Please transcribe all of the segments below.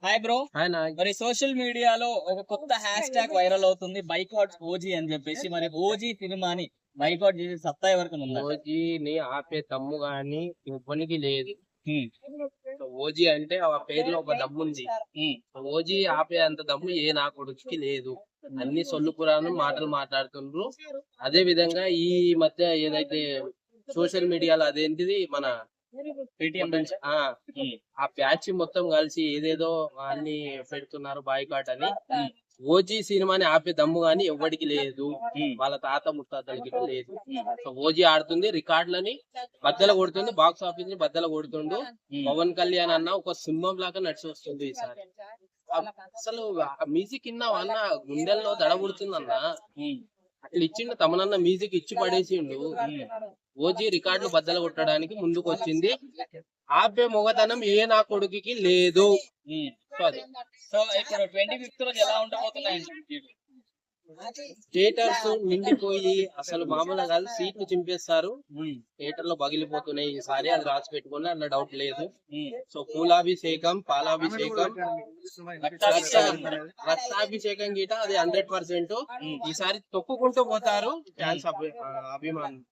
Hi bro. Hi నాయ్. మరి social మీడియాలో ఒక కొత్త హ్యాష్ ట్యాగ్ వైరల్ అవుతుంది, బైకాట్ ఓజీ అని చెప్పేసి. మరి ఓజీ సినిమాని బైకాట్ చేసే సత్తా ఎవరికి ఉందా? ఓజీని ఆపే దమ్ము గాని ఇవ్వనికి లేదు. హ్మ్. ఓజీ అంటే ఆ పేరులో ఒక దమ్ము ఉంది. ఓజీ ఆపే అంత దమ్ము ఏ నా కొడుకుకి లేదు. అన్ని సొల్లు పురాణం మాటలు మాట్లాడుతుండ్రు. అదే విధంగా ఈ మధ్య ఏదైతే సోషల్ మీడియాలో అదేంటిది మన పేటిఎం ఆ ప్యాచ్ మొత్తం కలిసి ఏదేదో అన్ని పెడుతున్నారు బాయ్కాట్ అని. ఓజీ సినిమాని ఆపే దమ్ము గాని ఎవ్వడికి లేదు. వాళ్ళ తాత ముత్తాతలకి లేదు. సో ఓజీ ఆడుతుంది, రికార్డులని బద్దలు కొడుతుంది, బాక్స్ ఆఫీస్ ని బద్దలు కొడుతుండు. పవన్ కళ్యాణ్ అన్న ఒక సింహం లాగా నడిచి వస్తుంది ఈసారి. అసలు మ్యూజిక్ ఇన్నావా అన్న, గుండెల్లో దడబుడుతుంది అన్న. అట్లా ఇచ్చిండు తమనన్న, మ్యూజిక్ ఇచ్చి పడేసిండు. ఓజీ రికార్డులు బద్దలు కొట్టడానికి ముందుకు వచ్చింది. ఆపే మొగతనం ఏ నా కొడుకుకి లేదు. సో ఇప్పుడు 25th రోజు ఎలా ఉండబోతున్నాయి? థియేటర్స్ నిండిపోయి అసలు మామూలుగా కాదు, సీట్లు చింపేస్తారు. థియేటర్ లో పగిలిపోతున్నాయి ఈసారి, అది రాసి పెట్టుకుని అన్న డౌట్ లేదు. సో పూలాభిషేకం, పాలాభిషేకం, రక్తాభిషేకం గీట అది 100%. ఈసారి తొక్కుకుంటూ పోతారు ఫ్యాన్స్ అభిమానులు.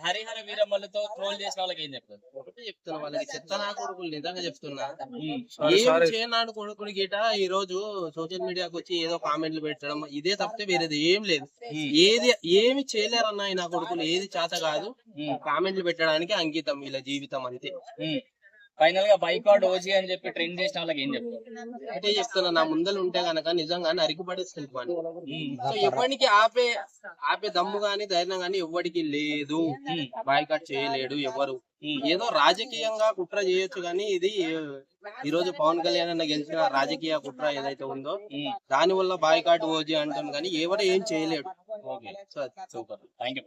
హరిహర వీరమ్మలతో ట్రోల్ చేసిన వాళ్ళకి ఏం చెప్తారు? ఒకటే చెప్తున్నా, వాళ్ళకి చెత్త నా కొడుకులు, నిజంగా చెప్తున్నా. ఏం చేయనాడు కొడుకుని గీట ఈ రోజు సోషల్ మీడియాకి వచ్చి ఏదో కామెంట్లు పెట్టడం, ఇదే తప్పితే వేరేది ఏం లేదు. ఏమి చేయలేరన్న నా కొడుకులు, ఏది చేత కాదు. కామెంట్లు పెట్టడానికి అంకితం వీళ్ళ జీవితం అంతే. ఫైనల్ గా బైకాట్ ఓజీ అని చెప్పి ట్రెండ్ చేసిన వాళ్ళకి ఏం చెప్తారు? అంటే చెప్తున్నా, నా ముందలు ఉంటే గనక నిజంగా నరికి పడేస్తుంది. సో ఎవరికి ఆపే దమ్ము గాని ధైర్యం గాని ఎవ్వడికి లేదు. బాయ్కాట్ చేయలేడు ఎవరు. ఏదో రాజకీయంగా కుట్ర చేయొచ్చు కానీ ఇది ఈ రోజు పవన్ కళ్యాణ్ అన్న గెలిచిన రాజకీయ కుట్ర ఏదైతే ఉందో దాని వల్ల బాయ్కాట్ ఓజీ అంటాం కానీ ఎవరు ఏం చేయలేడు. Super, thank you.